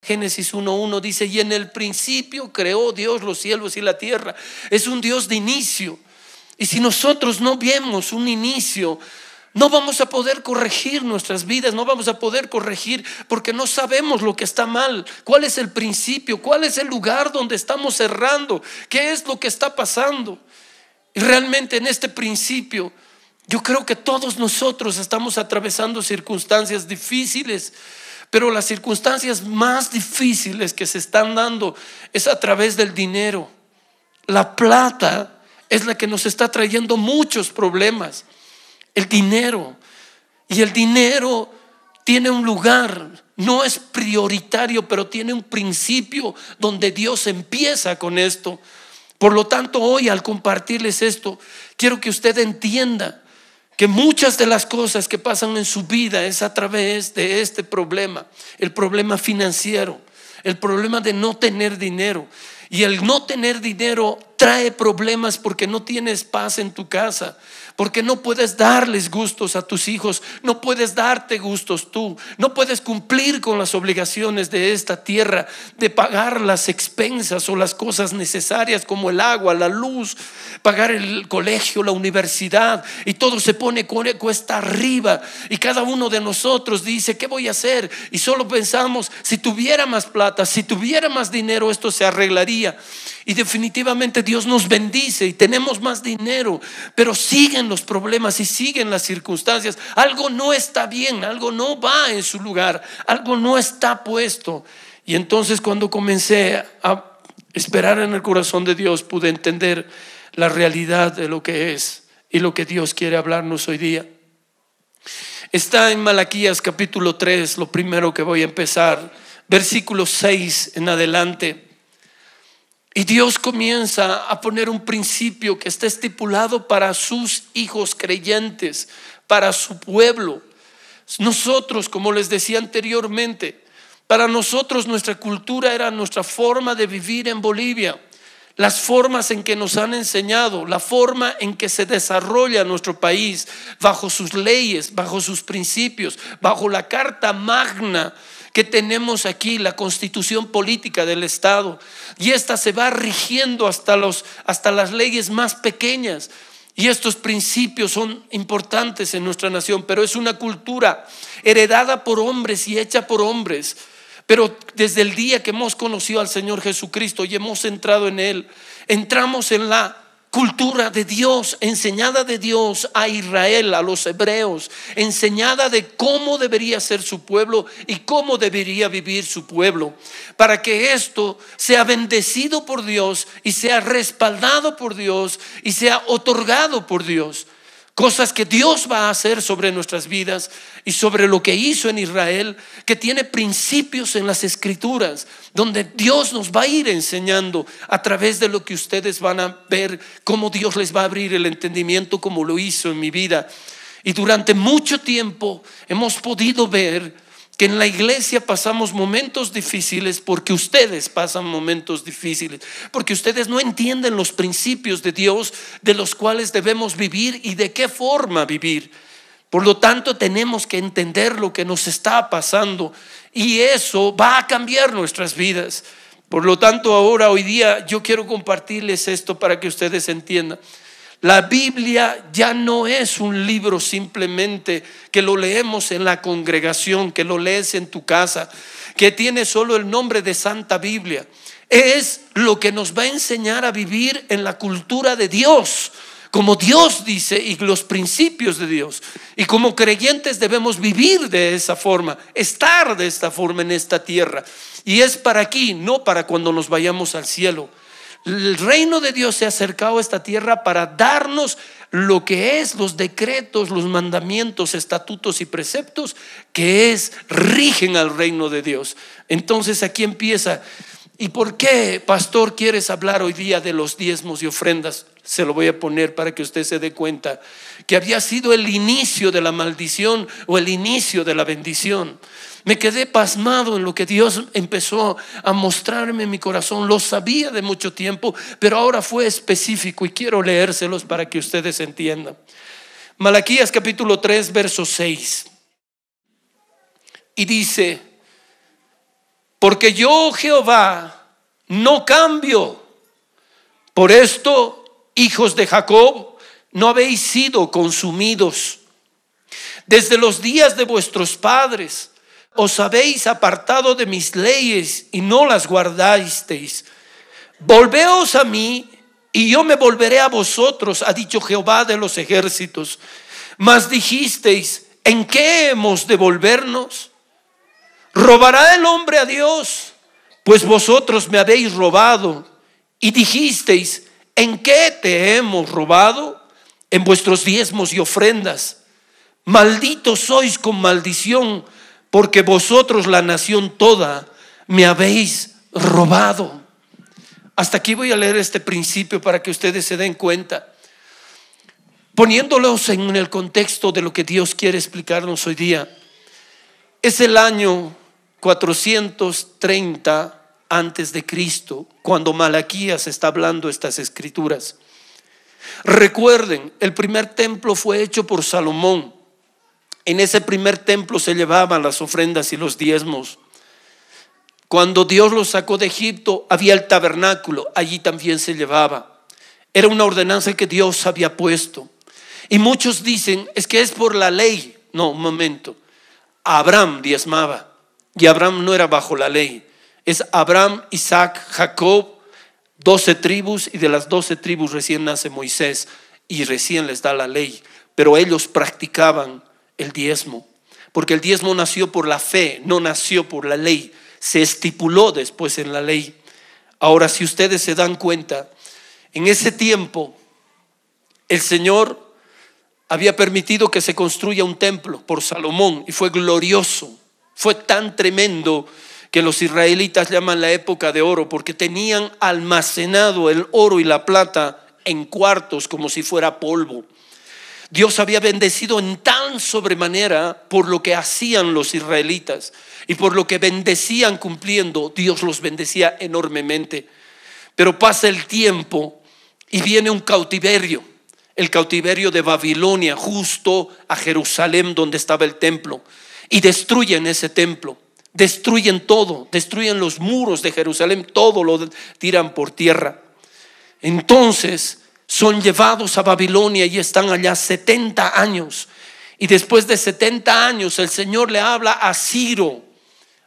Génesis 1:1 dice: y en el principio creó Dios los cielos y la tierra. Es un Dios de inicio. Y si nosotros no vemos un inicio, no vamos a poder corregir nuestras vidas, no vamos a poder corregir porque no sabemos lo que está mal. ¿Cuál es el principio? ¿Cuál es el lugar donde estamos errando? ¿Qué es lo que está pasando? Y realmente en este principio, yo creo que todos nosotros estamos atravesando circunstancias difíciles, pero las circunstancias más difíciles que se están dando es a través del dinero. La plata es la que nos está trayendo muchos problemas. El dinero. Y el dinero tiene un lugar, no es prioritario, pero tiene un principio donde Dios empieza con esto. Por lo tanto, hoy al compartirles esto, quiero que usted entienda que muchas de las cosas que pasan en su vida es a través de este problema, el problema financiero, el problema de no tener dinero. Y el no tener dinero trae problemas porque no tienes paz en tu casa, porque no puedes darles gustos a tus hijos, no puedes darte gustos tú, no puedes cumplir con las obligaciones de esta tierra, de pagar las expensas o las cosas necesarias como el agua, la luz, pagar el colegio, la universidad, y todo se pone cuesta arriba. Y cada uno de nosotros dice: ¿qué voy a hacer? Y solo pensamos: si tuviera más plata, si tuviera más dinero, esto se arreglaría. Y definitivamente Dios nos bendice y tenemos más dinero, pero siguen los problemas y siguen las circunstancias. Algo no está bien, algo no va en su lugar, algo no está puesto. Y entonces, cuando comencé a esperar en el corazón de Dios, pude entender la realidad de lo que es y lo que Dios quiere hablarnos hoy día. Está en Malaquías capítulo 3, lo primero que voy a empezar, versículo 6 en adelante. Y Dios comienza a poner un principio que está estipulado para sus hijos creyentes, para su pueblo. Nosotros, como les decía anteriormente, para nosotros nuestra cultura era nuestra forma de vivir en Bolivia, las formas en que nos han enseñado, la forma en que se desarrolla nuestro país, bajo sus leyes, bajo sus principios, bajo la Carta Magna que tenemos aquí, la constitución política del Estado. Y esta se va rigiendo hasta las leyes más pequeñas. Y estos principios son importantes en nuestra nación, pero es una cultura heredada por hombres y hecha por hombres. Pero desde el día que hemos conocido al Señor Jesucristo y hemos entrado en Él, entramos en la cultura de Dios, enseñada de Dios a Israel, a los hebreos, enseñada de cómo debería ser su pueblo y cómo debería vivir su pueblo, para que esto sea bendecido por Dios y sea respaldado por Dios y sea otorgado por Dios. Cosas que Dios va a hacer sobre nuestras vidas y sobre lo que hizo en Israel, que tiene principios en las Escrituras, donde Dios nos va a ir enseñando a través de lo que ustedes van a ver, cómo Dios les va a abrir el entendimiento, como lo hizo en mi vida. Y durante mucho tiempo hemos podido ver que en la iglesia pasamos momentos difíciles porque ustedes pasan momentos difíciles, porque ustedes no entienden los principios de Dios de los cuales debemos vivir y de qué forma vivir. Por lo tanto, tenemos que entender lo que nos está pasando y eso va a cambiar nuestras vidas. Por lo tanto, ahora, hoy día, yo quiero compartirles esto para que ustedes entiendan. La Biblia ya no es un libro simplemente que lo leemos en la congregación, que lo lees en tu casa, que tiene solo el nombre de Santa Biblia. Es lo que nos va a enseñar a vivir en la cultura de Dios, como Dios dice, y los principios de Dios. Y como creyentes debemos vivir de esa forma, estar de esta forma en esta tierra. Y es para aquí, no para cuando nos vayamos al cielo. El reino de Dios se ha acercado a esta tierra para darnos lo que es los decretos, los mandamientos, estatutos y preceptos que rigen al reino de Dios. Entonces aquí empieza. ¿Y por qué, pastor, quieres hablar hoy día de los diezmos y ofrendas? Se lo voy a poner para que usted se dé cuenta que había sido el inicio de la maldición o el inicio de la bendición. Me quedé pasmado en lo que Dios empezó a mostrarme en mi corazón. Lo sabía de mucho tiempo, pero ahora fue específico y quiero leérselos para que ustedes entiendan. Malaquías capítulo 3, verso 6. Y dice: Porque yo, Jehová, no cambio. Por esto, hijos de Jacob, no habéis sido consumidos. Desde los días de vuestros padres os habéis apartado de mis leyes y no las guardasteis. Volveos a mí y yo me volveré a vosotros, ha dicho Jehová de los ejércitos. Mas dijisteis, ¿en qué hemos de volvernos? ¿Robará el hombre a Dios? Pues vosotros me habéis robado. Y dijisteis, ¿en qué te hemos robado? En vuestros diezmos y ofrendas. Malditos sois con maldición, porque vosotros, la nación toda, me habéis robado. Hasta aquí voy a leer este principio para que ustedes se den cuenta, poniéndolos en el contexto de lo que Dios quiere explicarnos hoy día. Es el año 430 antes de Cristo, cuando Malaquías está hablando estas escrituras. Recuerden, el primer templo fue hecho por Salomón. En ese primer templo se llevaban las ofrendas y los diezmos. Cuando Dios los sacó de Egipto, había el tabernáculo, allí también se llevaba. Era una ordenanza que Dios había puesto. Y muchos dicen, es que es por la ley. No, un momento. Abraham diezmaba y Abraham no era bajo la ley. Es Abraham, Isaac, Jacob, 12 tribus, y de las 12 tribus recién nace Moisés y recién les da la ley. Pero ellos practicaban el diezmo, porque el diezmo nació por la fe, no nació por la ley. Se estipuló después en la ley. Ahora, si ustedes se dan cuenta, en ese tiempo el Señor había permitido que se construya un templo por Salomón y fue glorioso. Fue tan tremendo que los israelitas llaman la época de oro, porque tenían almacenado el oro y la plata en cuartos como si fuera polvo. Dios había bendecido en tan sobremanera por lo que hacían los israelitas y por lo que bendecían cumpliendo. Dios los bendecía enormemente. Pero pasa el tiempo y viene un cautiverio, el cautiverio de Babilonia, justo a Jerusalén donde estaba el templo, y destruyen ese templo, destruyen todo, destruyen los muros de Jerusalén, todo lo tiran por tierra. Entonces son llevados a Babilonia y están allá 70 años. Y después de 70 años el Señor le habla a Ciro,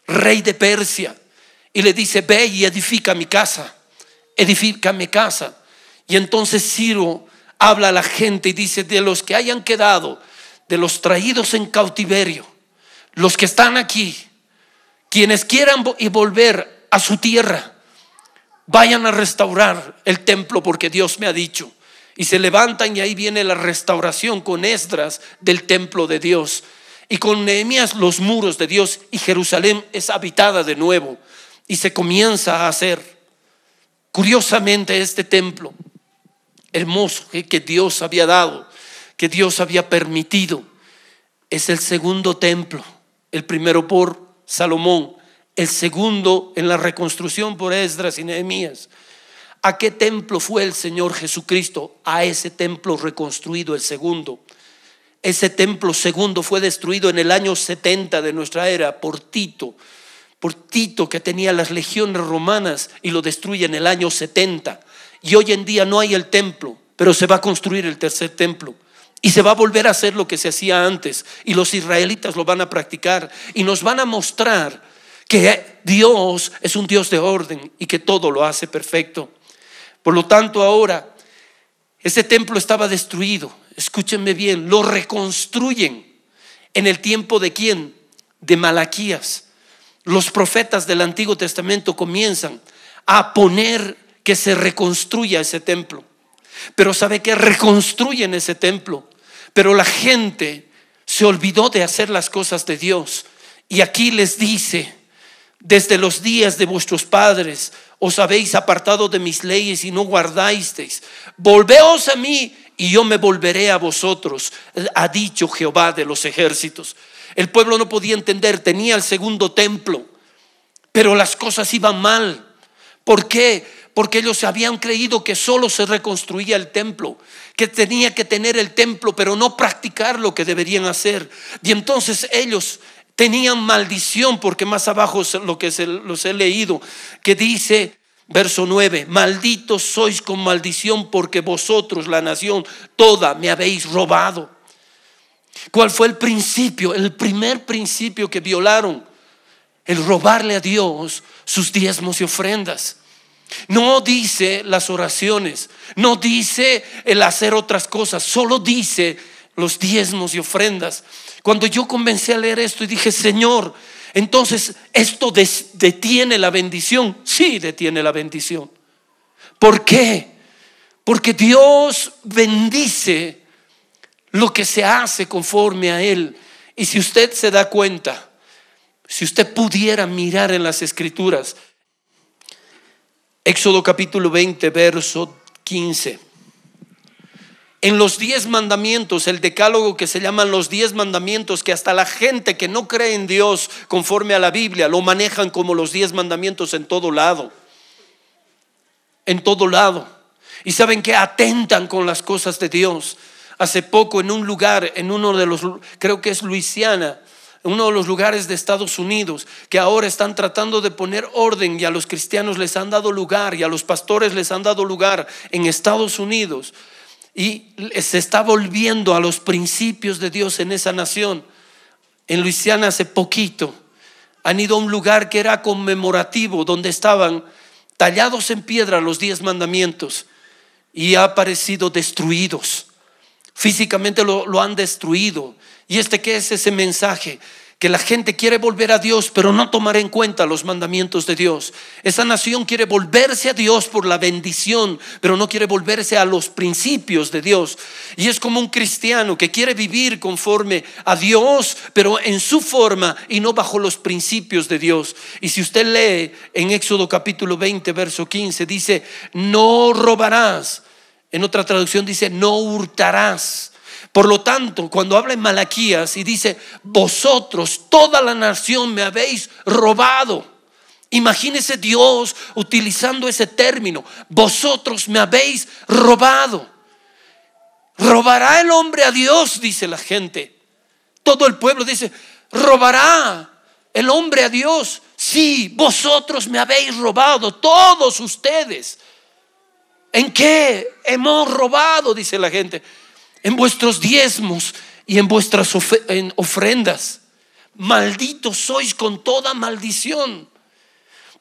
rey de Persia, y le dice: ve y edifica mi casa, edifica mi casa. Y entonces Ciro habla a la gente y dice: de los que hayan quedado, de los traídos en cautiverio, los que están aquí, quienes quieran volver a su tierra, vayan a restaurar el templo porque Dios me ha dicho. Y se levantan y ahí viene la restauración con Esdras del templo de Dios, y con Nehemías los muros de Dios, y Jerusalén es habitada de nuevo y se comienza a hacer. Curiosamente, este templo hermoso que Dios había dado, que Dios había permitido, es el segundo templo. El primero por Salomón, el segundo en la reconstrucción por Esdras y Nehemías. ¿A qué templo fue el Señor Jesucristo? A ese templo reconstruido, el segundo. Ese templo segundo fue destruido en el año 70 de nuestra era por Tito, que tenía las legiones romanas, y lo destruye en el año 70. Y hoy en día no hay el templo, pero se va a construir el tercer templo. Y se va a volver a hacer lo que se hacía antes, y los israelitas lo van a practicar y nos van a mostrar que Dios es un Dios de orden y que todo lo hace perfecto. Por lo tanto, ahora ese templo estaba destruido. Escúchenme bien, lo reconstruyen en el tiempo de ¿quién? De Malaquías. Los profetas del Antiguo Testamento comienzan a poner que se reconstruya ese templo. Pero ¿sabe qué? Reconstruyen ese templo, pero la gente se olvidó de hacer las cosas de Dios. Y aquí les dice: desde los días de vuestros padres os habéis apartado de mis leyes y no guardasteis. Volveos a mí y yo me volveré a vosotros, ha dicho Jehová de los ejércitos. El pueblo no podía entender, tenía el segundo templo, pero las cosas iban mal. ¿Por qué? Porque ellos habían creído que solo se reconstruía el templo, que tenía que tener el templo, pero no practicar lo que deberían hacer. Y entonces ellos tenían maldición, porque más abajo lo que los he leído, que dice, verso 9, malditos sois con maldición porque vosotros, la nación toda, me habéis robado. ¿Cuál fue el principio? El primer principio que violaron, el robarle a Dios sus diezmos y ofrendas. No dice las oraciones, no dice el hacer otras cosas, solo dice los diezmos y ofrendas. Cuando yo comencé a leer esto y dije, Señor, entonces esto detiene la bendición. Sí, detiene la bendición. ¿Por qué? Porque Dios bendice lo que se hace conforme a Él. Y si usted se da cuenta, si usted pudiera mirar en las Escrituras, Éxodo capítulo 20, verso 15. En los 10 mandamientos, el decálogo que se llaman los 10 mandamientos, que hasta la gente que no cree en Dios conforme a la Biblia lo manejan como los 10 mandamientos en todo lado. En todo lado. Y saben que atentan con las cosas de Dios. Hace poco en un lugar, en uno de los, creo que es Luisiana, uno de los lugares de Estados Unidos, que ahora están tratando de poner orden, y a los cristianos les han dado lugar y a los pastores les han dado lugar en Estados Unidos, y se está volviendo a los principios de Dios en esa nación. En Luisiana hace poquito han ido a un lugar que era conmemorativo, donde estaban tallados en piedra los 10 mandamientos, y ha aparecido destruidos. Físicamente lo han destruido. ¿Y qué es ese mensaje? Que la gente quiere volver a Dios, pero no tomar en cuenta los mandamientos de Dios. Esa nación quiere volverse a Dios por la bendición, pero no quiere volverse a los principios de Dios. Y es como un cristiano que quiere vivir conforme a Dios, pero en su forma y no bajo los principios de Dios. Y si usted lee en Éxodo capítulo 20, verso 15, dice, no robarás. En otra traducción dice, no hurtarás. Por lo tanto, cuando habla en Malaquías y dice, vosotros, toda la nación, me habéis robado. Imagínese Dios utilizando ese término, vosotros me habéis robado. ¿Robará el hombre a Dios?, dice la gente. Todo el pueblo dice, ¿robará el hombre a Dios? Sí, vosotros me habéis robado, todos ustedes. ¿En qué hemos robado?, dice la gente. En vuestros diezmos y en vuestras ofrendas. Malditos sois con toda maldición.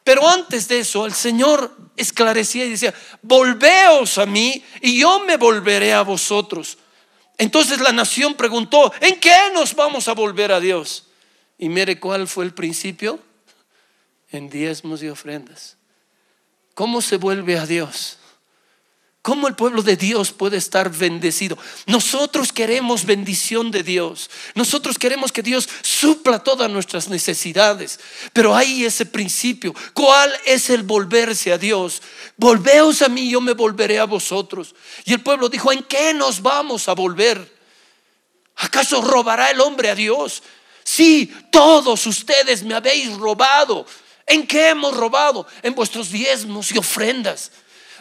Pero antes de eso, el Señor esclarecía y decía, volveos a mí y yo me volveré a vosotros. Entonces la nación preguntó, ¿en qué nos vamos a volver a Dios? Y mire cuál fue el principio: en diezmos y ofrendas. ¿Cómo se vuelve a Dios? ¿Cómo el pueblo de Dios puede estar bendecido? Nosotros queremos bendición de Dios. Nosotros queremos que Dios supla todas nuestras necesidades. Pero hay ese principio. ¿Cuál es el volverse a Dios? Volveos a mí, yo me volveré a vosotros. Y el pueblo dijo, ¿en qué nos vamos a volver? ¿Acaso robará el hombre a Dios? Sí, todos ustedes me habéis robado. ¿En qué hemos robado? En vuestros diezmos y ofrendas.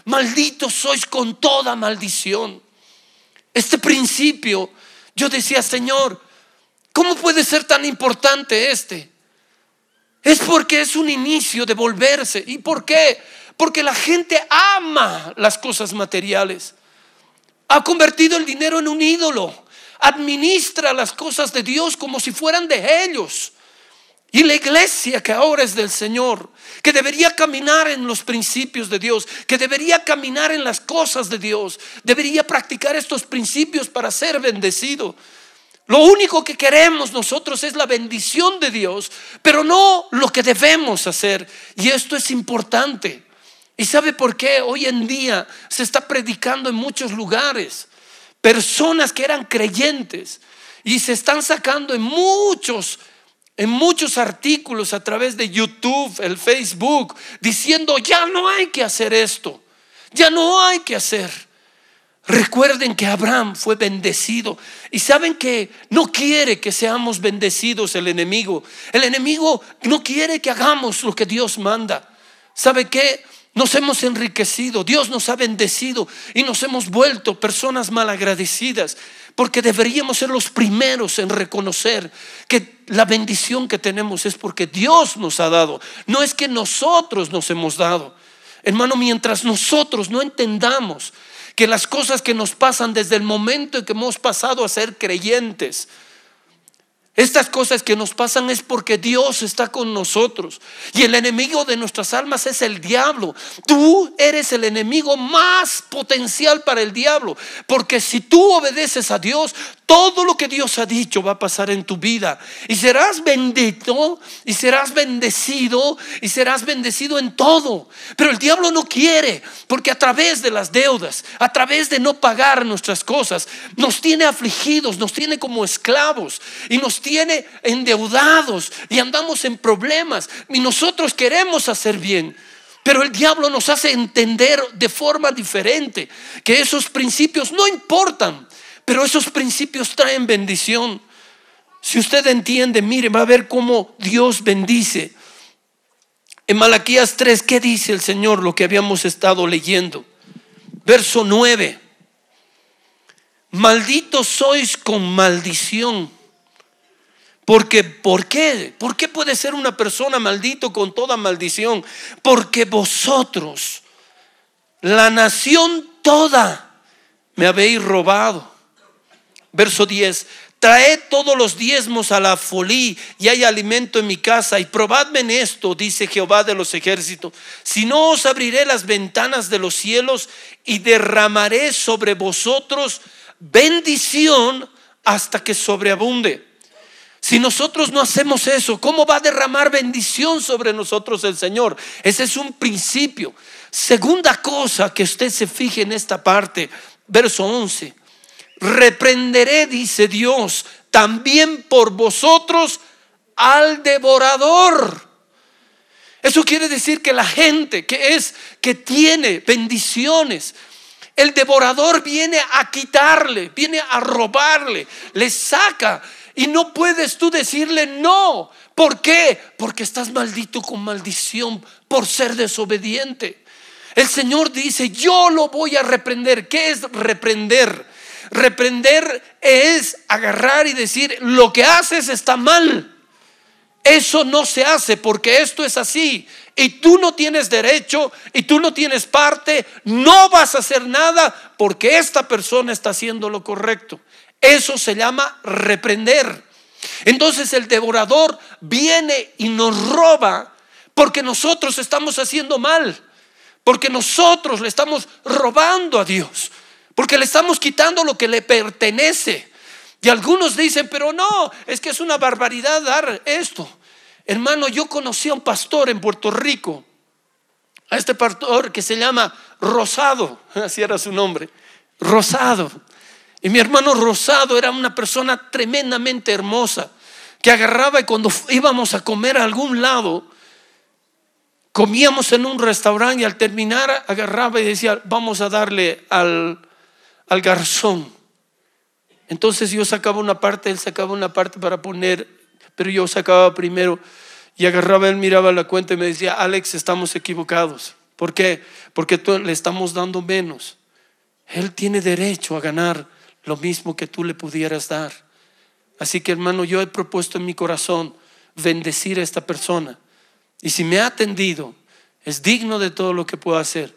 Malditos sois con toda maldición. Este principio, yo decía, Señor, ¿cómo puede ser tan importante este? Es porque es un inicio de volverse. ¿Y por qué? Porque la gente ama las cosas materiales. Ha convertido el dinero en un ídolo. Administra las cosas de Dios como si fueran de ellos. Y la iglesia que ahora es del Señor, que debería caminar en los principios de Dios, que debería caminar en las cosas de Dios, debería practicar estos principios para ser bendecido. Lo único que queremos nosotros es la bendición de Dios, pero no lo que debemos hacer. Y esto es importante. ¿Y sabe por qué? Hoy en día se está predicando en muchos lugares. Personas que eran creyentes y se están sacando en muchos artículos a través de YouTube, el Facebook, diciendo ya no hay que hacer esto, ya no hay que hacer. Recuerden que Abraham fue bendecido y saben que no quiere que seamos bendecidos el enemigo. El enemigo no quiere que hagamos lo que Dios manda. ¿Sabe qué? Nos hemos enriquecido, Dios nos ha bendecido y nos hemos vuelto personas malagradecidas, porque deberíamos ser los primeros en reconocer que la bendición que tenemos es porque Dios nos ha dado, no es que nosotros nos hemos dado. Hermano, mientras nosotros no entendamos que las cosas que nos pasan desde el momento en que hemos pasado a ser creyentes, estas cosas que nos pasan es porque Dios está con nosotros. Y el enemigo de nuestras almas es el diablo. Tú eres el enemigo más potencial para el diablo, porque si tú obedeces a Dios, todo lo que Dios ha dicho va a pasar en tu vida. Y serás bendito, y serás bendecido, y serás bendecido en todo. Pero el diablo no quiere, porque a través de las deudas, a través de no pagar nuestras cosas, nos tiene afligidos, nos tiene como esclavos y nos tiene endeudados y andamos en problemas. Y nosotros queremos hacer bien, pero el diablo nos hace entender de forma diferente que esos principios no importan, pero esos principios traen bendición. Si usted entiende, mire, va a ver cómo Dios bendice. En Malaquías 3, ¿qué dice el Señor? Lo que habíamos estado leyendo. Verso 9. Malditos sois con maldición. Porque, ¿por qué? ¿Por qué puede ser una persona maldito con toda maldición? Porque vosotros, la nación toda, me habéis robado. Verso 10. Traed todos los diezmos a la folí y hay alimento en mi casa, y probadme en esto, dice Jehová de los ejércitos, si no os abriré las ventanas de los cielos y derramaré sobre vosotros bendición hasta que sobreabunde. Si nosotros no hacemos eso, ¿cómo va a derramar bendición sobre nosotros el Señor? Ese es un principio. Segunda cosa que usted se fije en esta parte, verso 11. Reprenderé, dice Dios, también por vosotros al devorador. Eso quiere decir que la gente que tiene bendiciones, el devorador viene a quitarle, viene a robarle, le saca. Y no puedes tú decirle no. ¿Por qué? Porque estás maldito con maldición por ser desobediente. El Señor dice: yo lo voy a reprender. ¿Qué es reprender? Reprender es agarrar y decir: lo que haces está mal. Eso no se hace porque esto es así. Y tú no tienes derecho y tú no tienes parte. No vas a hacer nada porque esta persona está haciendo lo correcto. Eso se llama reprender. Entonces el devorador viene y nos roba porque nosotros estamos haciendo mal, porque nosotros le estamos robando a Dios, porque le estamos quitando lo que le pertenece. Y algunos dicen: pero no, es que es una barbaridad dar esto. Hermano, yo conocí a un pastor en Puerto Rico, a este pastor que se llama Rosado, así era su nombre, Rosado. Y mi hermano Rosado era una persona tremendamente hermosa, que agarraba, y cuando íbamos a comer a algún lado, comíamos en un restaurante, y al terminar agarraba y decía: vamos a darle al garzón. Entonces yo sacaba una parte, él sacaba una parte para poner, pero yo sacaba primero, y agarraba, él miraba la cuenta y me decía: Alex, estamos equivocados. ¿Por qué? Porque tú le estamos dando menos. Él tiene derecho a ganar lo mismo que tú le pudieras dar. Así que, hermano, yo he propuesto en mi corazón bendecir a esta persona, y si me ha atendido, es digno de todo lo que puedo hacer.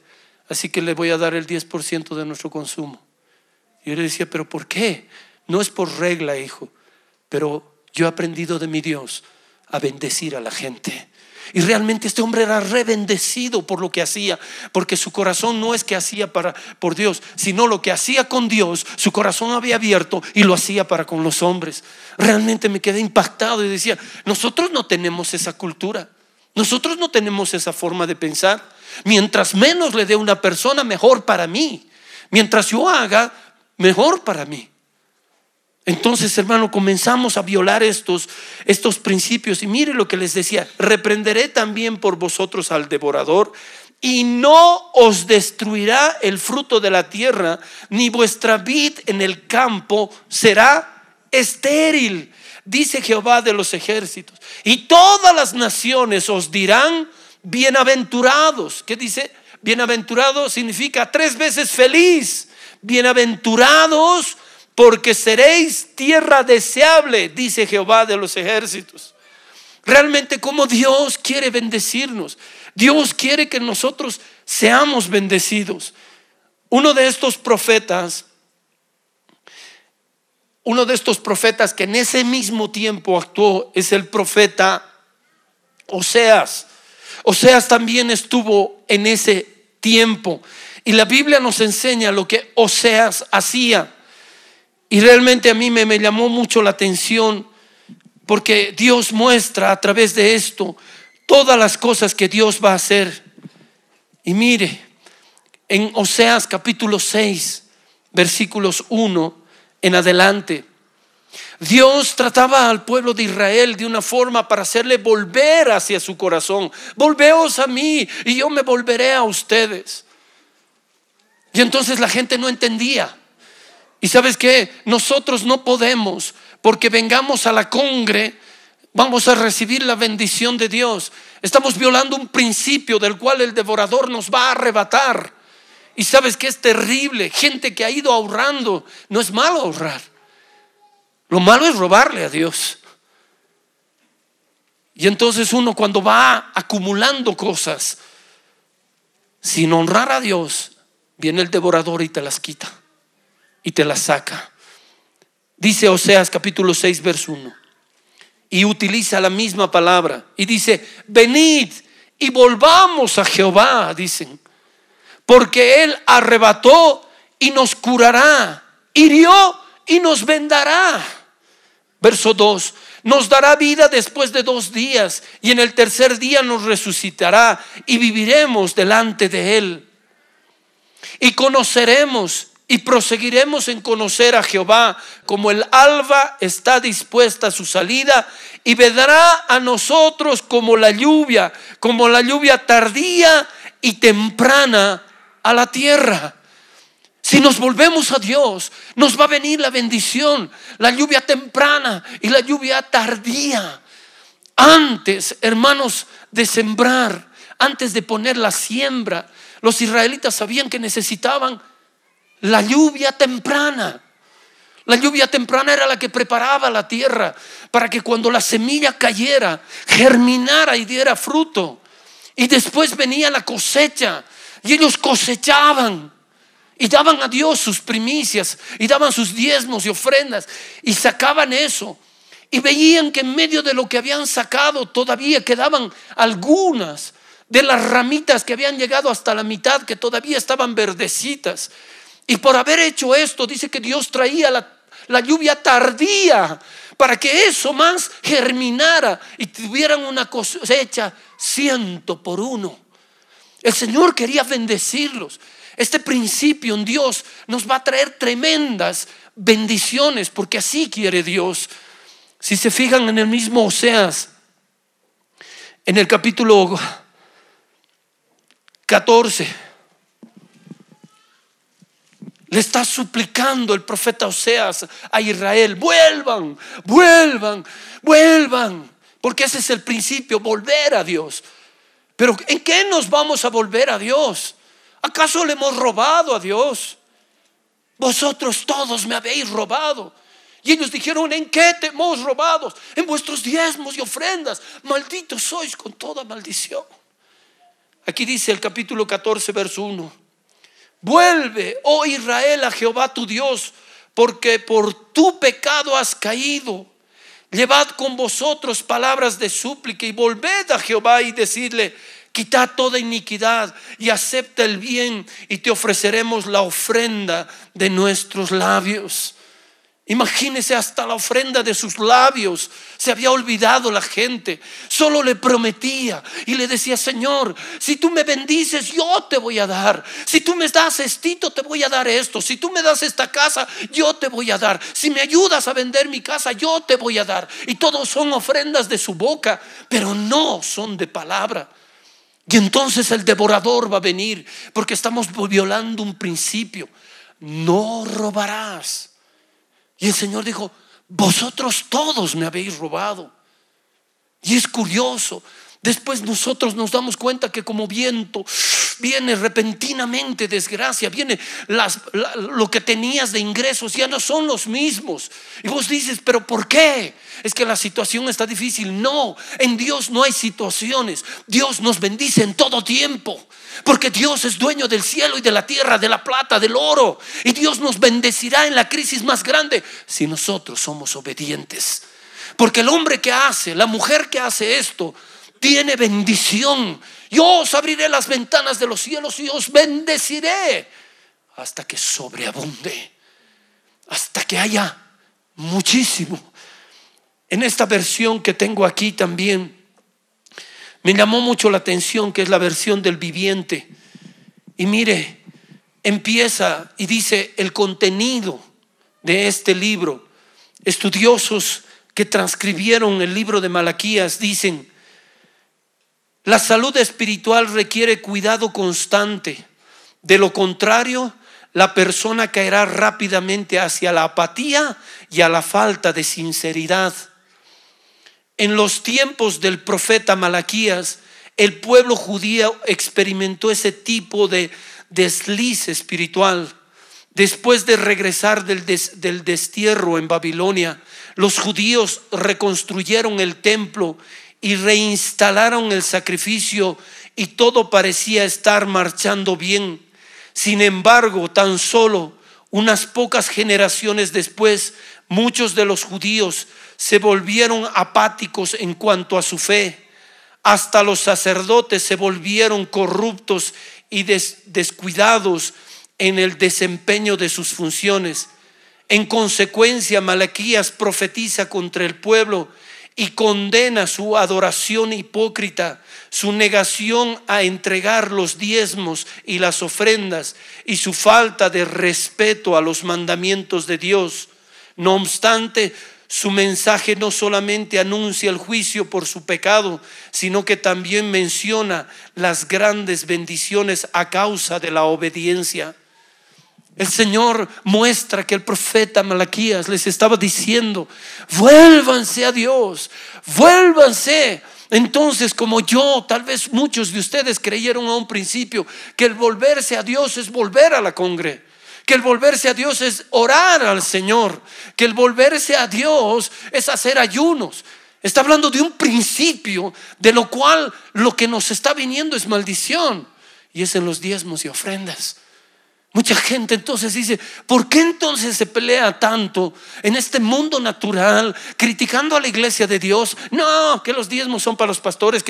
Así que le voy a dar el 10% de nuestro consumo. Y yo le decía: ¿pero por qué? No es por regla, hijo, pero yo he aprendido de mi Dios a bendecir a la gente. Y realmente este hombre era re bendecido por lo que hacía, porque su corazón no es que hacía por Dios, sino lo que hacía con Dios. Su corazón había abierto y lo hacía para con los hombres. Realmente me quedé impactado y decía: nosotros no tenemos esa cultura, nosotros no tenemos esa forma de pensar. Mientras menos le dé a una persona, mejor para mí. Mientras yo haga, mejor para mí. Entonces, hermano, comenzamos a violar estos principios. Y mire lo que les decía: reprenderé también por vosotros al devorador, y no os destruirá el fruto de la tierra, ni vuestra vid en el campo será estéril, dice Jehová de los ejércitos. Y todas las naciones os dirán: bienaventurados. ¿Qué dice? Bienaventurado significa 3 veces feliz. Bienaventurados porque seréis tierra deseable, dice Jehová de los ejércitos. Realmente como Dios quiere bendecirnos. Dios quiere que nosotros seamos bendecidos. Uno de estos profetas que en ese mismo tiempo actuó es el profeta Oseas. Oseas también estuvo en ese tiempo y la Biblia nos enseña lo que Oseas hacía. Y realmente a mí me llamó mucho la atención, porque Dios muestra a través de esto todas las cosas que Dios va a hacer. Y mire, en Oseas capítulo 6, versículos 1 en adelante, Dios trataba al pueblo de Israel de una forma para hacerle volver hacia su corazón. Volveos a mí y yo me volveré a ustedes. Y entonces la gente no entendía. Y ¿sabes qué? Nosotros no podemos, porque vengamos a la congre, vamos a recibir la bendición de Dios. Estamos violando un principio del cual el devorador nos va a arrebatar. Y ¿sabes qué? Es terrible. Gente que ha ido ahorrando. No es malo ahorrar. Lo malo es robarle a Dios. Y entonces uno, cuando va acumulando cosas sin honrar a Dios, viene el devorador y te las quita y te las saca. Dice Oseas capítulo 6 verso 1, y utiliza la misma palabra y dice: venid y volvamos a Jehová, dicen, porque Él arrebató y nos curará, hirió y nos vendará. Verso 2, nos dará vida después de 2 días y en el tercer día nos resucitará y viviremos delante de Él. Y conoceremos y proseguiremos en conocer a Jehová, como el alba está dispuesta a su salida, y vendrá a nosotros como la lluvia tardía y temprana a la tierra. Si nos volvemos a Dios, nos va a venir la bendición, la lluvia temprana y la lluvia tardía. Antes, hermanos, de sembrar, antes de poner la siembra, los israelitas sabían que necesitaban la lluvia temprana. La lluvia temprana era la que preparaba la tierra para que cuando la semilla cayera, germinara y diera fruto. Y después venía la cosecha y ellos cosechaban y daban a Dios sus primicias y daban sus diezmos y ofrendas y sacaban eso. Y veían que en medio de lo que habían sacado todavía quedaban algunas de las ramitas que habían llegado hasta la mitad, que todavía estaban verdecitas. Y por haber hecho esto, dice que Dios traía la lluvia tardía para que eso más germinara y tuvieran una cosecha 100 por 1. El Señor quería bendecirlos. Este principio en Dios nos va a traer tremendas bendiciones, porque así quiere Dios. Si se fijan en el mismo Oseas, en el capítulo 14, le está suplicando el profeta Oseas a Israel: vuelvan, vuelvan, vuelvan, porque ese es el principio, volver a Dios. Pero ¿en qué nos vamos a volver a Dios? ¿Acaso le hemos robado a Dios? Vosotros todos me habéis robado. Y ellos dijeron: ¿en qué te hemos robado? En vuestros diezmos y ofrendas. Malditos sois con toda maldición. Aquí dice el capítulo 14 verso 1: vuelve, oh Israel, a Jehová tu Dios, porque por tu pecado has caído. Llevad con vosotros palabras de súplica y volved a Jehová y decidle: quitad toda iniquidad y acepta el bien, y te ofreceremos la ofrenda de nuestros labios. Imagínese, hasta la ofrenda de sus labios se había olvidado la gente. Solo le prometía y le decía: Señor, si tú me bendices, yo te voy a dar. Si tú me das estito, te voy a dar esto. Si tú me das esta casa, yo te voy a dar. Si me ayudas a vender mi casa, yo te voy a dar. Y todos son ofrendas de su boca, pero no son de palabra. Y entonces el devorador va a venir, porque estamos violando un principio: no robarás. Y el Señor dijo: vosotros todos me habéis robado. Y es curioso, después nosotros nos damos cuenta que como viento viene repentinamente desgracia, viene lo que tenías de ingresos ya no son los mismos. Y vos dices, pero ¿por qué? Es que la situación está difícil. No, en Dios no hay situaciones. Dios nos bendice en todo tiempo, porque Dios es dueño del cielo y de la tierra, de la plata, del oro. Y Dios nos bendecirá en la crisis más grande si nosotros somos obedientes. Porque el hombre que hace, la mujer que hace esto, tiene bendición. Yo os abriré las ventanas de los cielos y os bendeciré hasta que sobreabunde, hasta que haya muchísimo. En esta versión que tengo aquí también me llamó mucho la atención, que es la versión del Viviente. Y mire, empieza y dice el contenido de este libro. Estudiosos que transcribieron el libro de Malaquías dicen: la salud espiritual requiere cuidado constante. De lo contrario, la persona caerá rápidamente hacia la apatía y a la falta de sinceridad. En los tiempos del profeta Malaquías, el pueblo judío experimentó ese tipo de desliz espiritual. Después de regresar del destierro en Babilonia, los judíos reconstruyeron el templo y reinstalaron el sacrificio, y todo parecía estar marchando bien. Sin embargo, tan solo unas pocas generaciones después, muchos de los judíos se volvieron apáticos en cuanto a su fe. Hasta los sacerdotes se volvieron corruptos y descuidados en el desempeño de sus funciones. En consecuencia, Malaquías profetiza contra el pueblo y condena su adoración hipócrita, su negación a entregar los diezmos y las ofrendas, y su falta de respeto a los mandamientos de Dios. No obstante, su mensaje no solamente anuncia el juicio por su pecado, sino que también menciona las grandes bendiciones a causa de la obediencia. El Señor muestra que el profeta Malaquías les estaba diciendo: vuélvanse a Dios, vuélvanse. Entonces, como yo, tal vez muchos de ustedes creyeron a un principio que el volverse a Dios es volver a la congre, que el volverse a Dios es orar al Señor, que el volverse a Dios es hacer ayunos. Está hablando de un principio, de lo cual lo que nos está viniendo es maldición, y es en los diezmos y ofrendas. Mucha gente entonces dice: ¿por qué entonces se pelea tanto en este mundo natural, criticando a la iglesia de Dios? No, que los diezmos son para los pastores,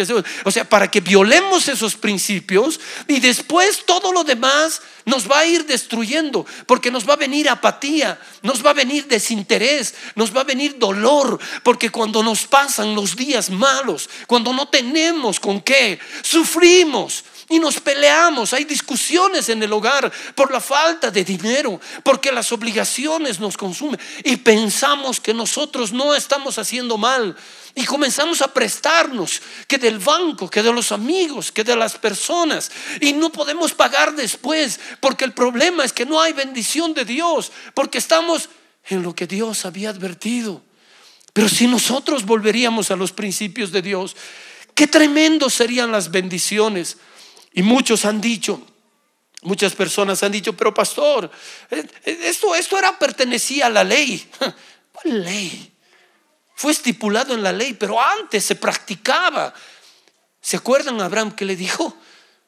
o sea, para que violemos esos principios, y después todo lo demás nos va a ir destruyendo, porque nos va a venir apatía, nos va a venir desinterés, nos va a venir dolor, porque cuando nos pasan los días malos, cuando no tenemos con qué, sufrimos y nos peleamos. Hay discusiones en el hogar por la falta de dinero, porque las obligaciones nos consumen, y pensamos que nosotros no estamos haciendo mal, y comenzamos a prestarnos, que del banco, que de los amigos, que de las personas, y no podemos pagar después, porque el problema es que no hay bendición de Dios, porque estamos en lo que Dios había advertido. Pero si nosotros volveríamos a los principios de Dios, qué tremendo serían las bendiciones. Y muchas personas han dicho: pero pastor, esto pertenecía a la ley. ¿Cuál ley? Fue estipulado en la ley, pero antes se practicaba. ¿Se acuerdan a Abraham que le dijo?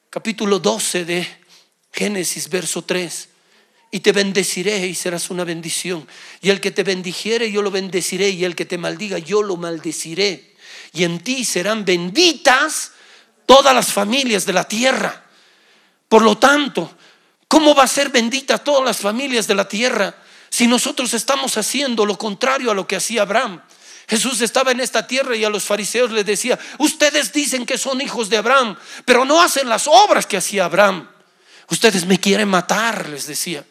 Capítulo 12 de Génesis, verso 3: y te bendeciré y serás una bendición, y el que te bendijere yo lo bendeciré, y el que te maldiga yo lo maldeciré, y en ti serán benditas todas las familias de la tierra. Por lo tanto, ¿cómo va a ser bendita todas las familias de la tierra si nosotros estamos haciendo lo contrario a lo que hacía Abraham? Jesús estaba en esta tierra y a los fariseos les decía: ustedes dicen que son hijos de Abraham, pero no hacen las obras que hacía Abraham. Ustedes me quieren matar, les decía.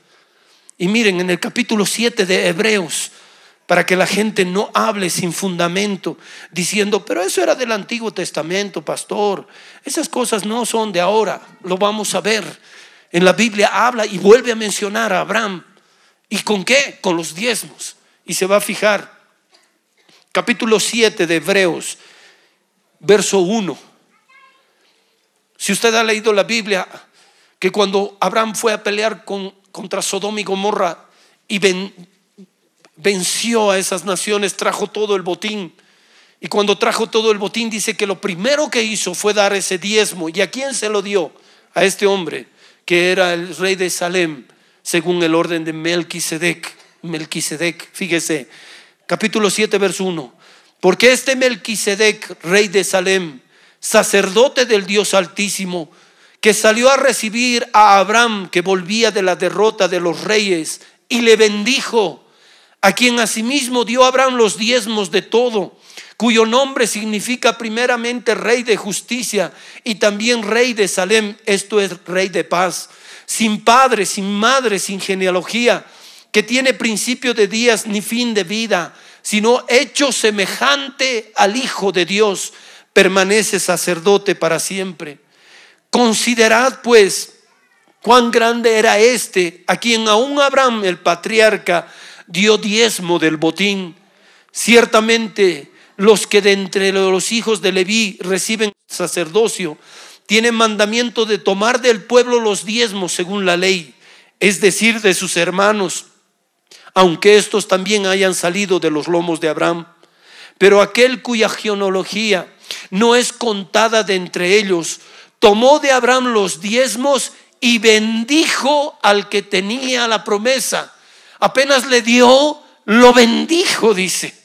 Y miren, en el capítulo 7 de Hebreos, para que la gente no hable sin fundamento, diciendo: pero eso era del Antiguo Testamento, pastor, esas cosas no son de ahora. Lo vamos a ver. En la Biblia habla y vuelve a mencionar a Abraham. ¿Y con qué? Con los diezmos. Y se va a fijar, capítulo 7 de Hebreos, verso 1. Si usted ha leído la Biblia, que cuando Abraham fue a pelear contra Sodoma y Gomorra y venció a esas naciones, trajo todo el botín. Y cuando trajo todo el botín, dice que lo primero que hizo fue dar ese diezmo. ¿Y a quién se lo dio? A este hombre que era el rey de Salem, según el orden de Melquisedec. Fíjese, capítulo 7, verso 1. Porque este Melquisedec, rey de Salem, sacerdote del Dios Altísimo, que salió a recibir a Abraham, que volvía de la derrota de los reyes, y le bendijo, a quien asimismo dio a Abraham los diezmos de todo, cuyo nombre significa primeramente rey de justicia y también rey de Salem, esto es rey de paz, sin padre, sin madre, sin genealogía, que tiene principio de días ni fin de vida, sino hecho semejante al Hijo de Dios, permanece sacerdote para siempre. Considerad pues cuán grande era este, a quien aún Abraham el patriarca dio diezmo del botín. Ciertamente los que de entre los hijos de Leví reciben sacerdocio tienen mandamiento de tomar del pueblo los diezmos según la ley, es decir, de sus hermanos, aunque estos también hayan salido de los lomos de Abraham. Pero aquel cuya genealogía no es contada de entre ellos, tomó de Abraham los diezmos y bendijo al que tenía la promesa. Apenas le dio, lo bendijo, dice.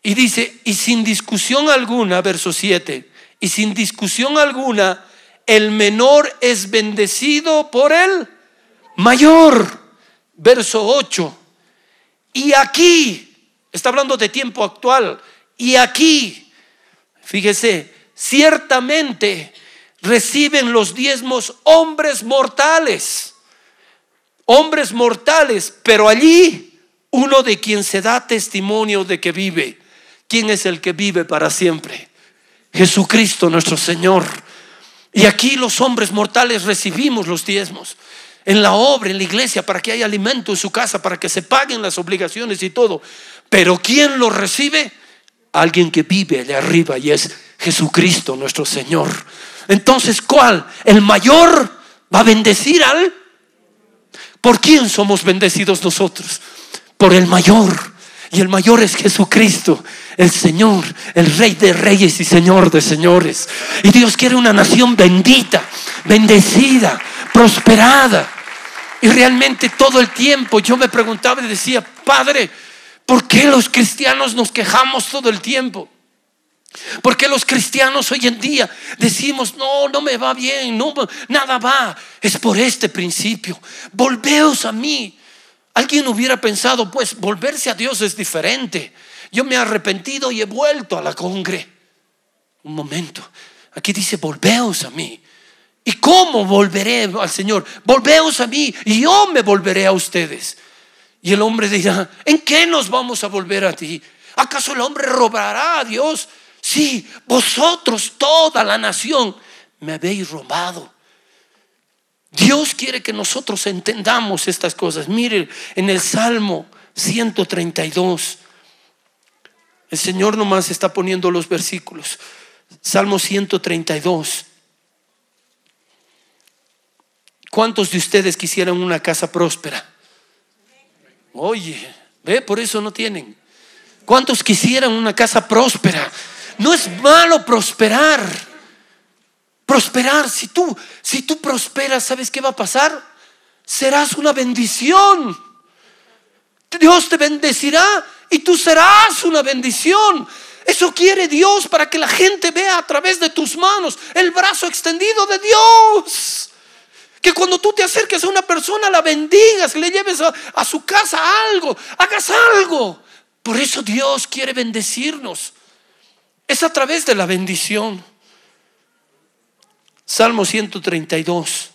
Y dice, y sin discusión alguna, verso 7, y sin discusión alguna, el menor es bendecido por el mayor. Verso 8. Y aquí, está hablando de tiempo actual, y aquí, fíjese, ciertamente reciben los diezmos hombres mortales, pero allí uno de quien se da testimonio de que vive. ¿Quién es el que vive para siempre? Jesucristo nuestro Señor. Y aquí los hombres mortales recibimos los diezmos en la obra, en la iglesia, para que haya alimento en su casa, para que se paguen las obligaciones y todo. Pero ¿quién lo recibe? Alguien que vive allá arriba, y es Jesucristo nuestro Señor. Entonces, ¿cuál? El mayor va a bendecir al... ¿Por quién somos bendecidos nosotros? Por el mayor. Y el mayor es Jesucristo, el Señor, el Rey de reyes y Señor de señores. Y Dios quiere una nación bendita, bendecida, prosperada. Y realmente todo el tiempo yo me preguntaba y decía, Padre, ¿por qué los cristianos nos quejamos todo el tiempo? ¿Por qué los cristianos hoy en día decimos, no me va bien, no, nada va? Es por este principio: volveos a mí. Alguien hubiera pensado, pues volverse a Dios es diferente. Yo me he arrepentido y he vuelto a la congre. Un momento, aquí dice, volveos a mí. ¿Y cómo volveré al Señor? Volveos a mí y yo me volveré a ustedes. Y el hombre dirá, ¿en qué nos vamos a volver a ti? ¿Acaso el hombre robará a Dios? Sí, vosotros, toda la nación, me habéis robado. Dios quiere que nosotros entendamos estas cosas. Mire, en el Salmo 132, el Señor nomás está poniendo los versículos. Salmo 132. ¿Cuántos de ustedes quisieran una casa próspera? Oye, ve, por eso no tienen. ¿Cuántos quisieran una casa próspera? No es malo prosperar. Prosperar, si tú prosperas, ¿sabes qué va a pasar? Serás una bendición. Dios te bendecirá y tú serás una bendición. Eso quiere Dios, para que la gente vea a través de tus manos el brazo extendido de Dios. Que cuando tú te acerques a una persona, la bendigas, le lleves a su casa algo, hagas algo. Por eso Dios quiere bendecirnos. Es a través de la bendición. Salmo 132.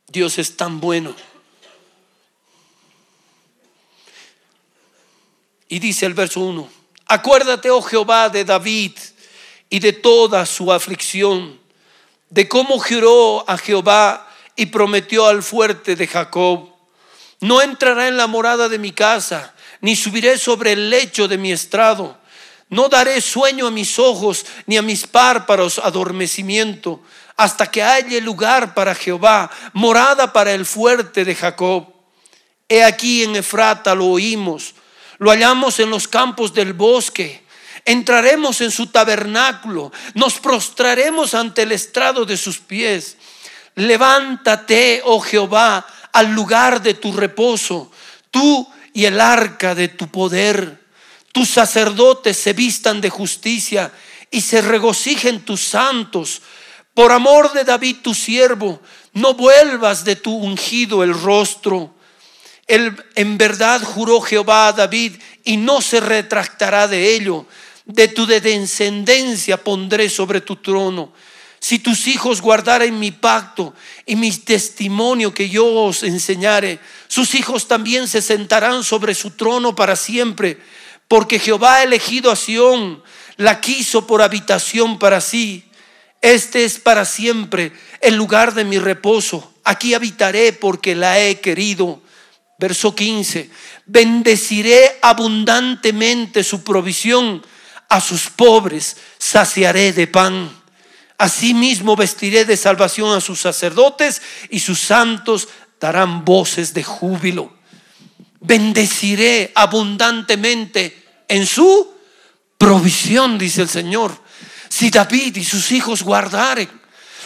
Dios es tan bueno. Y dice el verso 1: acuérdate, oh Jehová, de David y de toda su aflicción, de cómo juró a Jehová y prometió al fuerte de Jacob: no entrará en la morada de mi casa, ni subiré sobre el lecho de mi estrado. No daré sueño a mis ojos, ni a mis párpados adormecimiento, hasta que haya lugar para Jehová, morada para el fuerte de Jacob. He aquí en Efrata lo oímos, lo hallamos en los campos del bosque. Entraremos en su tabernáculo, nos prostraremos ante el estrado de sus pies. Levántate, oh Jehová, al lugar de tu reposo, tú y el arca de tu poder. Tus sacerdotes se vistan de justicia y se regocijen tus santos. Por amor de David tu siervo, no vuelvas de tu ungido el rostro. En verdad juró Jehová a David y no se retractará de ello. De tu descendencia pondré sobre tu trono. Si tus hijos guardaren mi pacto y mi testimonio que yo os enseñare, sus hijos también se sentarán sobre su trono para siempre. Porque Jehová ha elegido a Sión, la quiso por habitación para sí. Este es para siempre el lugar de mi reposo. Aquí habitaré porque la he querido. Verso 15. Bendeciré abundantemente su provisión. A sus pobres saciaré de pan. Asimismo vestiré de salvación a sus sacerdotes, y sus santos darán voces de júbilo. Bendeciré abundantemente en su provisión, dice el Señor. Si David y sus hijos guardaren,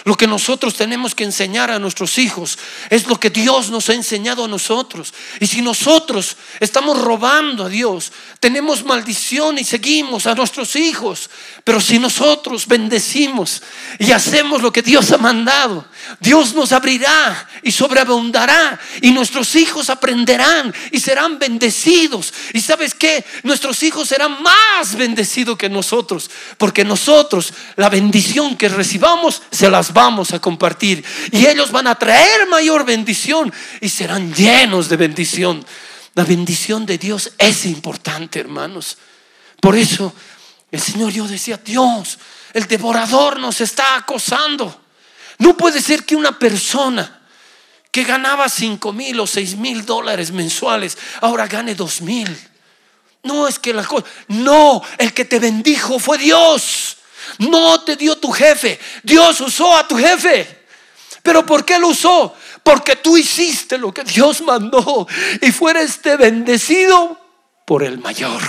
lo que nosotros tenemos que enseñar a nuestros hijos es lo que Dios nos ha enseñado a nosotros. Y si nosotros estamos robando a Dios, tenemos maldición y seguimos a nuestros hijos. Pero si nosotros bendecimos y hacemos lo que Dios ha mandado, Dios nos abrirá y sobreabundará, y nuestros hijos aprenderán y serán bendecidos. Y ¿sabes qué? Nuestros hijos serán más bendecidos que nosotros, porque nosotros la bendición que recibamos se las vamos a compartir, y ellos van a traer mayor bendición y serán llenos de bendición. La bendición de Dios es importante, hermanos. Por eso el Señor, yo decía, Dios, el devorador nos está acosando. No puede ser que una persona que ganaba 5,000 o 6,000 dólares mensuales ahora gane 2,000. No es que la cosa, no, el que te bendijo fue Dios. No te dio tu jefe. Dios usó a tu jefe. ¿Pero por qué lo usó? Porque tú hiciste lo que Dios mandó y fuiste bendecido por el mayor.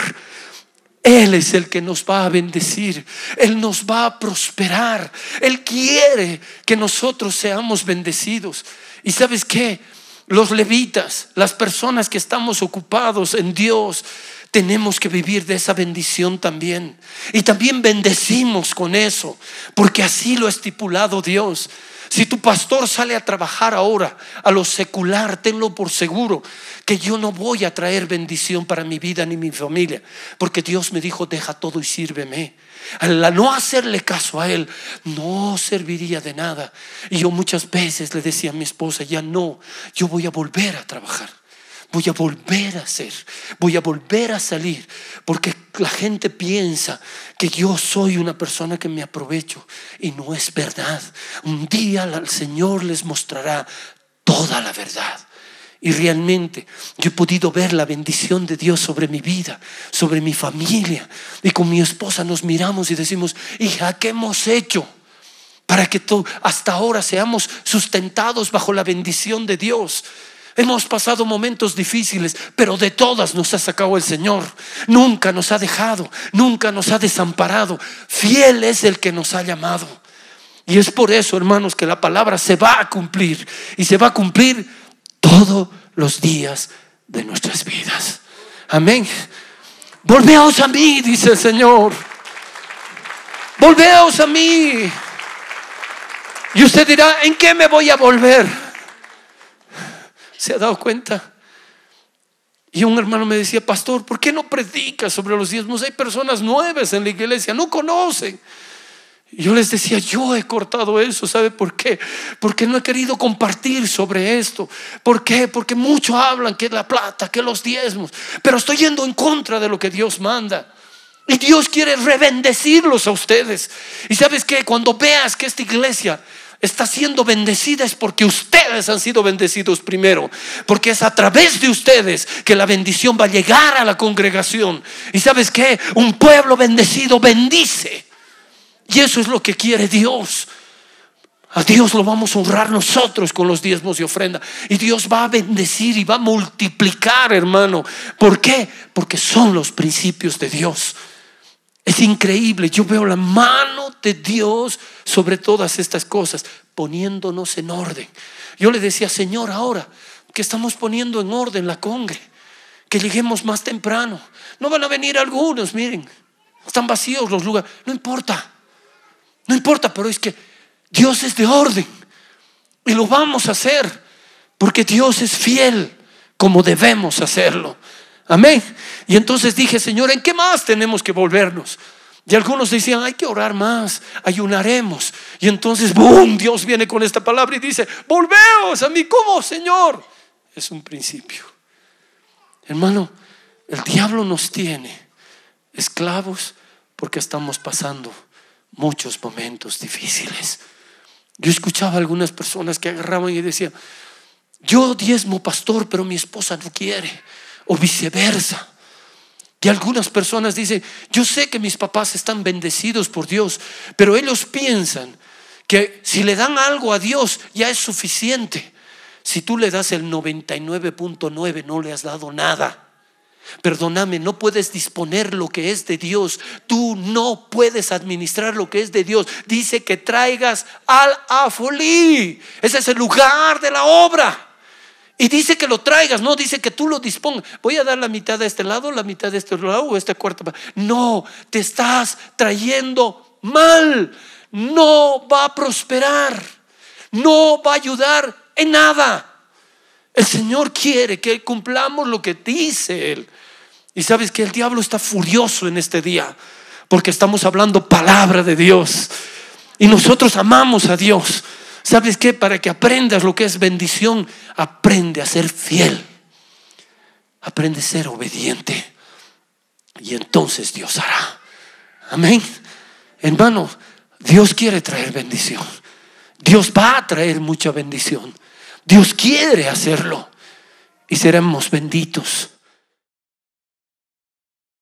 Él es el que nos va a bendecir. Él nos va a prosperar. Él quiere que nosotros seamos bendecidos. ¿Y sabes qué? Los levitas, las personas que estamos ocupados en Dios, tenemos que vivir de esa bendición también. Y también bendecimos con eso, porque así lo ha estipulado Dios. Si tu pastor sale a trabajar ahora a lo secular, tenlo por seguro que yo no voy a traer bendición para mi vida ni mi familia, porque Dios me dijo, deja todo y sírveme. Al no hacerle caso a él, no serviría de nada. Y yo muchas veces le decía a mi esposa, ya no, yo voy a volver a trabajar, voy a volver a hacer, voy a volver a salir, porque la gente piensa que yo soy una persona que me aprovecho, y no es verdad. Un día el Señor les mostrará toda la verdad. Y realmente yo he podido ver la bendición de Dios sobre mi vida, sobre mi familia. Y con mi esposa nos miramos y decimos, hija, ¿qué hemos hecho para que hasta ahora seamos sustentados bajo la bendición de Dios? Hemos pasado momentos difíciles, pero de todas nos ha sacado el Señor. Nunca nos ha dejado, nunca nos ha desamparado. Fiel es el que nos ha llamado. Y es por eso, hermanos, que la palabra se va a cumplir, y se va a cumplir todos los días de nuestras vidas. Amén. Volveos a mí, dice el Señor. Volveos a mí. Y usted dirá, ¿en qué me voy a volver? ¿Se ha dado cuenta? Y un hermano me decía, pastor, ¿por qué no predicas sobre los diezmos? Hay personas nuevas en la iglesia, no conocen. Y yo les decía, yo he cortado eso. ¿Sabe por qué? Porque no he querido compartir sobre esto. ¿Por qué? Porque muchos hablan que la plata, que los diezmos, pero estoy yendo en contra de lo que Dios manda. Y Dios quiere rebendecirlos a ustedes. Y ¿sabes qué? Cuando veas que esta iglesia está siendo bendecida es porque ustedes han sido bendecidos primero, porque es a través de ustedes que la bendición va a llegar a la congregación. Y ¿sabes qué? Un pueblo bendecido bendice, y eso es lo que quiere Dios. A Dios lo vamos a honrar nosotros con los diezmos y ofrenda, y Dios va a bendecir y va a multiplicar, hermano. ¿Por qué? Porque son los principios de Dios. Es increíble, yo veo la mano de Dios sobre todas estas cosas, poniéndonos en orden. Yo le decía, Señor, ahora que estamos poniendo en orden la congre, que lleguemos más temprano. No van a venir algunos, miren, están vacíos los lugares. No importa, pero es que Dios es de orden y lo vamos a hacer porque Dios es fiel como debemos hacerlo. Amén. Y entonces dije, Señor, ¿en qué más tenemos que volvernos? Y algunos decían, hay que orar más, ayunaremos. Y entonces, ¡boom!, Dios viene con esta palabra y dice, volveos a mí. ¿Cómo, Señor? Es un principio. Hermano, el diablo nos tiene esclavos porque estamos pasando muchos momentos difíciles. Yo escuchaba a algunas personas que agarraban y decían, yo diezmo, pastor, pero mi esposa no quiere, o viceversa. Y algunas personas dicen, yo sé que mis papás están bendecidos por Dios, pero ellos piensan que si le dan algo a Dios ya es suficiente. Si tú le das el 99.9 no le has dado nada. Perdóname, no puedes disponer lo que es de Dios. Tú no puedes administrar lo que es de Dios. Dice que traigas al afolí. Ese es el lugar de la obra. Y dice que lo traigas, no dice que tú lo dispongas. Voy a dar la mitad de este lado, la mitad de este lado, o esta cuarta. No, te estás trayendo mal. No va a prosperar, no va a ayudar en nada. El Señor quiere que cumplamos lo que dice Él. Y sabes que el diablo está furioso en este día porque estamos hablando palabra de Dios y nosotros amamos a Dios. ¿Sabes qué? Para que aprendas lo que es bendición, aprende a ser fiel, aprende a ser obediente, y entonces Dios hará. Amén. Hermano, Dios quiere traer bendición. Dios va a traer mucha bendición. Dios quiere hacerlo y seremos benditos.